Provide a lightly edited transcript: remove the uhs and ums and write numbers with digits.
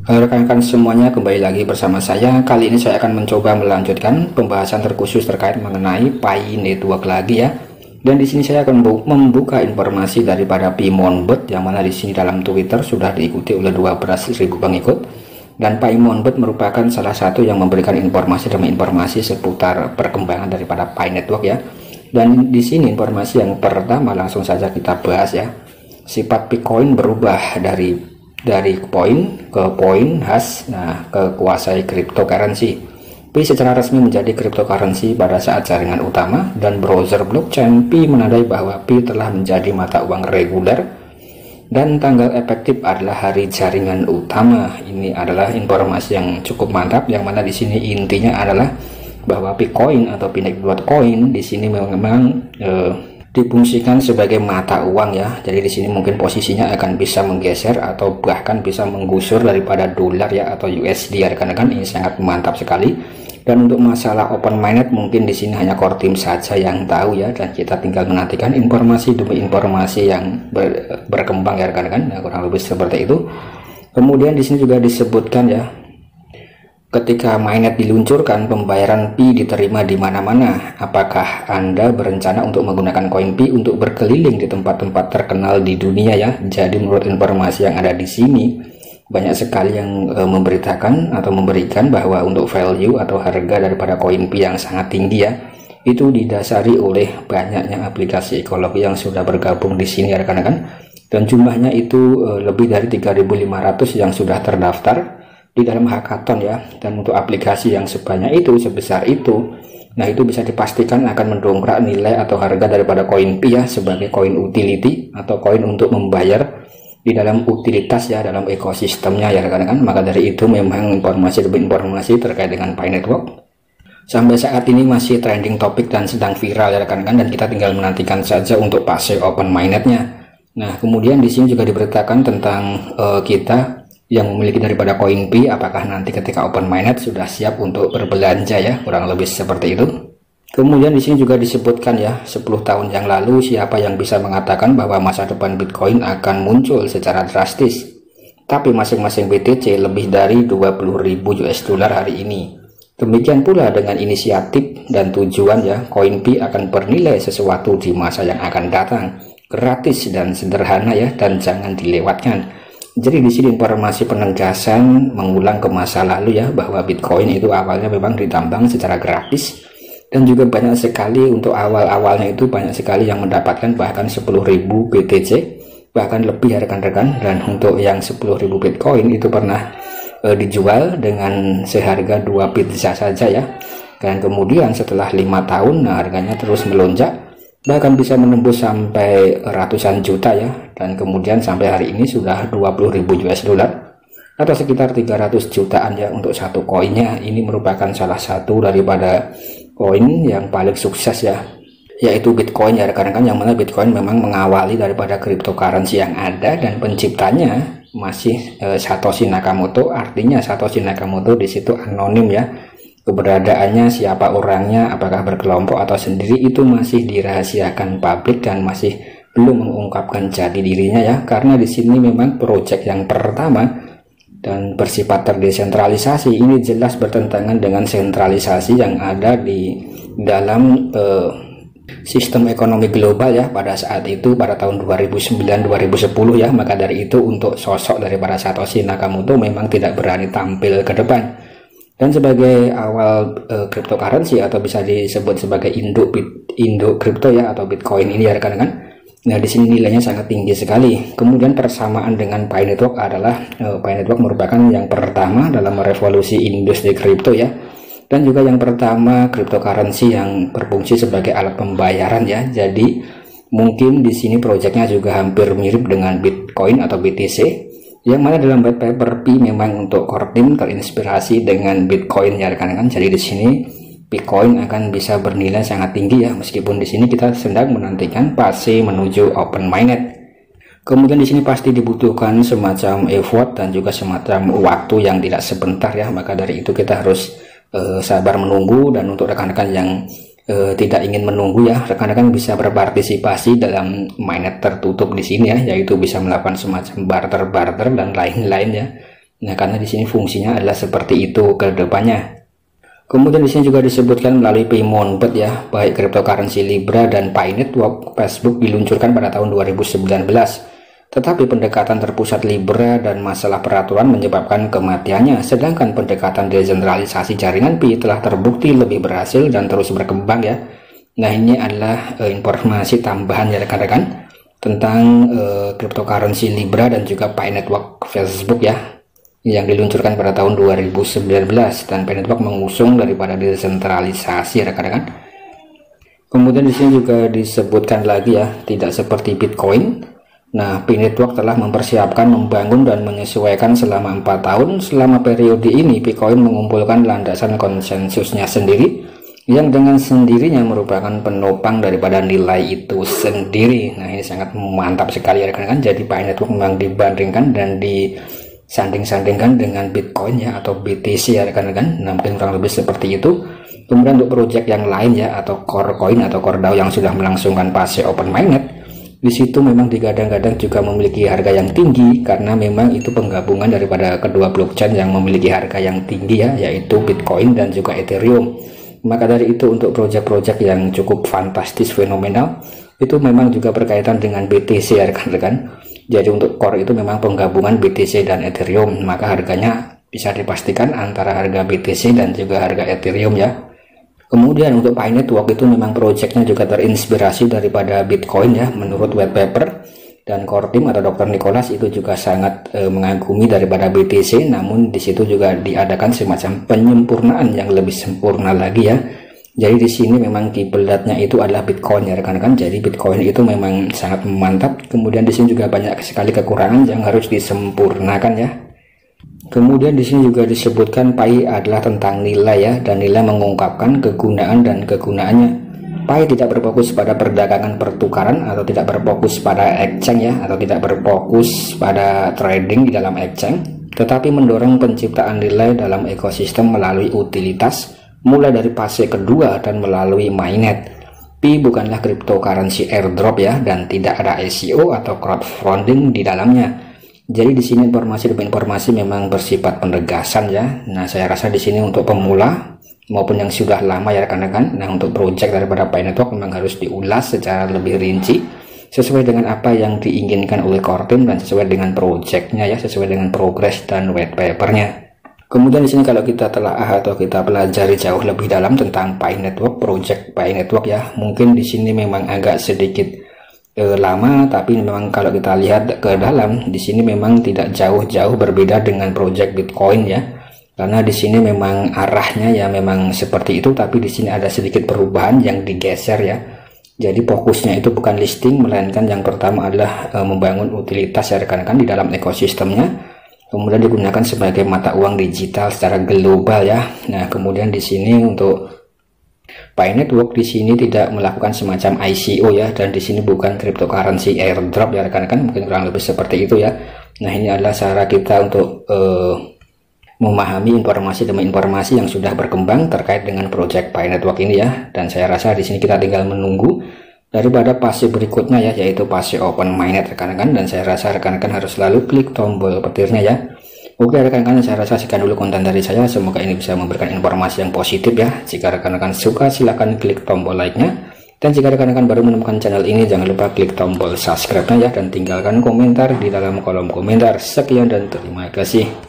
Halo rekan-rekan semuanya, kembali lagi bersama saya. Kali ini saya akan mencoba melanjutkan pembahasan terkhusus terkait mengenai Pi Network lagi ya. Dan di sini saya akan membuka informasi daripada Pi Monbet, yang mana di sini dalam Twitter sudah diikuti oleh 12.000 pengikut. Dan Pi Monbet merupakan salah satu yang memberikan informasi demi informasi seputar perkembangan daripada Pi Network ya. Dan di sini informasi yang pertama langsung saja kita bahas ya. Sifat Bitcoin berubah dari poin ke poin hash, ke kuasai cryptocurrency. Pi secara resmi menjadi cryptocurrency pada saat jaringan utama dan browser blockchain Pi menandai bahwa Pi telah menjadi mata uang reguler dan tanggal efektif adalah hari jaringan utama. Ini adalah informasi yang cukup mantap, yang mana di sini intinya adalah bahwa Bitcoin atau Pi Network Coin di sini memang difungsikan sebagai mata uang ya. Jadi di sini mungkin posisinya akan bisa menggeser atau bahkan bisa menggusur daripada dolar ya atau USD ya rekan-rekan. Ini sangat mantap sekali. Dan untuk masalah open mainnet mungkin di sini hanya core team saja yang tahu ya, dan kita tinggal menantikan informasi demi informasi yang berkembang ya rekan-rekan. Nah, kurang lebih seperti itu. Kemudian di sini juga disebutkan ya, ketika mainnet diluncurkan, pembayaran Pi diterima di mana-mana. Apakah Anda berencana untuk menggunakan koin Pi untuk berkeliling di tempat-tempat terkenal di dunia ya? Jadi menurut informasi yang ada di sini, banyak sekali yang memberitakan atau memberikan bahwa untuk value atau harga daripada koin Pi yang sangat tinggi ya, itu didasari oleh banyaknya aplikasi ekologi yang sudah bergabung di sini ya rekan-rekan. Dan jumlahnya itu lebih dari 3.500 yang sudah terdaftar di dalam hackathon ya. Dan untuk aplikasi yang sebanyak itu, sebesar itu, nah itu bisa dipastikan akan mendongkrak nilai atau harga daripada koin Pi ya, sebagai koin utility atau koin untuk membayar di dalam utilitas ya, dalam ekosistemnya ya rekan-rekan. Maka dari itu memang informasi demi informasi terkait dengan Pi Network sampai saat ini masih trending topik dan sedang viral ya rekan-rekan, dan kita tinggal menantikan saja untuk fase open mainnetnya. Nah, kemudian di sini juga diberitakan tentang kita yang memiliki daripada koin Pi, apakah nanti ketika open mainnet sudah siap untuk berbelanja ya, kurang lebih seperti itu. Kemudian di sini juga disebutkan ya, 10 tahun yang lalu siapa yang bisa mengatakan bahwa masa depan Bitcoin akan muncul secara drastis. Tapi masing-masing BTC lebih dari 20.000 US dollar hari ini. Demikian pula dengan inisiatif dan tujuan ya, koin Pi akan bernilai sesuatu di masa yang akan datang. Gratis dan sederhana ya, dan jangan dilewatkan. Jadi di sini informasi penegasan mengulang ke masa lalu ya, bahwa Bitcoin itu awalnya memang ditambang secara gratis, dan juga banyak sekali untuk awal-awalnya itu banyak sekali yang mendapatkan bahkan 10.000 BTC, bahkan lebih ya rekan-rekan. Dan untuk yang 10.000 Bitcoin itu pernah dijual dengan seharga 2 pizza saja ya. Dan kemudian setelah 5 tahun, nah harganya terus melonjak, bahkan bisa menembus sampai ratusan juta ya. Dan kemudian sampai hari ini sudah 20.000 US dollar atau sekitar 300 jutaan ya untuk satu koinnya. Ini merupakan salah satu daripada koin yang paling sukses ya, yaitu Bitcoin ya rekan-rekan, yang mana Bitcoin memang mengawali daripada cryptocurrency yang ada, dan penciptanya masih Satoshi Nakamoto. Artinya Satoshi Nakamoto di situ anonim ya, keberadaannya, siapa orangnya, apakah berkelompok atau sendiri, itu masih dirahasiakan publik dan masih belum mengungkapkan jati dirinya ya, karena di sini memang proyek yang pertama dan bersifat terdesentralisasi. Ini jelas bertentangan dengan sentralisasi yang ada di dalam sistem ekonomi global ya pada saat itu, pada tahun 2009-2010 ya. Maka dari itu untuk sosok daripada Satoshi Nakamoto memang tidak berani tampil ke depan. Dan sebagai awal cryptocurrency atau bisa disebut sebagai induk kripto ya, atau Bitcoin ini ya rekan-rekan. Nah, di sini nilainya sangat tinggi sekali. Kemudian persamaan dengan Pi Network adalah Pi Network merupakan yang pertama dalam merevolusi industri kripto ya, dan juga yang pertama cryptocurrency yang berfungsi sebagai alat pembayaran ya. Jadi mungkin di sini proyeknya juga hampir mirip dengan Bitcoin atau BTC, yang mana dalam white paper Pi memang untuk core team terinspirasi dengan Bitcoin ya rekan-rekan. Jadi di sini Bitcoin akan bisa bernilai sangat tinggi ya, meskipun di sini kita sedang menantikan fase menuju open mainnet. Kemudian di sini pasti dibutuhkan semacam effort dan juga semacam waktu yang tidak sebentar ya. Maka dari itu kita harus sabar menunggu. Dan untuk rekan-rekan yang tidak ingin menunggu ya, rekan-rekan bisa berpartisipasi dalam mainnet tertutup di sini ya, yaitu bisa melakukan semacam barter dan lain-lain ya. Nah, karena di sini fungsinya adalah seperti itu ke depannya. Kemudian di sini juga disebutkan melalui Paymonbet ya, baik cryptocurrency Libra dan Pi Network Facebook diluncurkan pada tahun 2019. Tetapi pendekatan terpusat Libra dan masalah peraturan menyebabkan kematiannya, sedangkan pendekatan desentralisasi jaringan Pi telah terbukti lebih berhasil dan terus berkembang ya. Nah, ini adalah informasi tambahan ya rekan-rekan tentang cryptocurrency Libra dan juga Pi Network Facebook ya, yang diluncurkan pada tahun 2019, dan Pi Network mengusung daripada desentralisasi rekan-rekan. Kemudian di sini juga disebutkan lagi ya, tidak seperti Bitcoin. Nah, Pi Network telah mempersiapkan, membangun dan menyesuaikan selama 4 tahun. Selama periode ini Bitcoin mengumpulkan landasan konsensusnya sendiri, yang dengan sendirinya merupakan penopang daripada nilai itu sendiri. Nah, ini sangat mantap sekali rekan-rekan. Jadi Pi Network memang dibandingkan dan disanding-sandingkan dengan Bitcoin ya, atau BTC ya rekan-rekan. Nah, mungkin kurang lebih seperti itu. Kemudian untuk project yang lain ya, atau Core Coin atau Core DAO yang sudah melangsungkan fase open mainnet, di situ memang digadang-gadang juga memiliki harga yang tinggi, karena memang itu penggabungan daripada kedua blockchain yang memiliki harga yang tinggi ya, yaitu Bitcoin dan juga Ethereum. Maka dari itu untuk project-project yang cukup fantastis, fenomenal, itu memang juga berkaitan dengan BTC ya rekan-rekan. Jadi untuk core itu memang penggabungan BTC dan Ethereum, maka harganya bisa dipastikan antara harga BTC dan juga harga Ethereum ya. Kemudian untuk Pi Network itu memang projectnya juga terinspirasi daripada Bitcoin ya, menurut white paper, dan core team atau Dr. Nicholas itu juga sangat mengagumi daripada BTC, namun di situ juga diadakan semacam penyempurnaan yang lebih sempurna lagi ya. Jadi di sini memang kiblatnya itu adalah Bitcoin ya rekan-rekan. Jadi Bitcoin itu memang sangat mantap. Kemudian di sini juga banyak sekali kekurangan yang harus disempurnakan ya. Kemudian di sini juga disebutkan Pi adalah tentang nilai ya, dan nilai mengungkapkan kegunaan dan kegunaannya. Pi tidak berfokus pada perdagangan pertukaran, atau tidak berfokus pada exchange ya, atau tidak berfokus pada trading di dalam exchange, tetapi mendorong penciptaan nilai dalam ekosistem melalui utilitas, mulai dari fase kedua dan melalui mainnet. Pi bukanlah cryptocurrency airdrop ya, dan tidak ada ICO atau crowdfunding di dalamnya. Jadi di sini informasi demi informasi memang bersifat penegasan ya. Nah, saya rasa di sini untuk pemula maupun yang sudah lama ya rekan-rekan. Nah, untuk project daripada Pi Network memang harus diulas secara lebih rinci sesuai dengan apa yang diinginkan oleh core team dan sesuai dengan projectnya ya, sesuai dengan progress dan white papernya. Kemudian di sini kalau kita telah atau kita pelajari jauh lebih dalam tentang Pi Network, project Pi Network ya, mungkin di sini memang agak sedikit lama, tapi memang kalau kita lihat ke dalam di sini memang tidak jauh-jauh berbeda dengan project Bitcoin ya. Karena di sini memang arahnya ya memang seperti itu, tapi di sini ada sedikit perubahan yang digeser ya. Jadi fokusnya itu bukan listing, melainkan yang pertama adalah membangun utilitas ya rekan-rekan di dalam ekosistemnya. Kemudian digunakan sebagai mata uang digital secara global ya. Nah, kemudian di sini untuk Pi Network di sini tidak melakukan semacam ICO ya, dan di sini bukan cryptocurrency airdrop ya rekan-rekan, mungkin kurang lebih seperti itu ya. Nah, ini adalah cara kita untuk memahami informasi demi informasi yang sudah berkembang terkait dengan project Pi Network ini ya. Dan saya rasa di sini kita tinggal menunggu daripada fase berikutnya ya, yaitu fase open mainnet rekan-rekan. Dan saya rasa rekan-rekan harus selalu klik tombol petirnya ya. Oke rekan-rekan, saya rasa sekian dulu konten dari saya. Semoga ini bisa memberikan informasi yang positif ya. Jika rekan-rekan suka, silahkan klik tombol like-nya. Dan jika rekan-rekan baru menemukan channel ini, jangan lupa klik tombol subscribe-nya ya, dan tinggalkan komentar di dalam kolom komentar. Sekian dan terima kasih.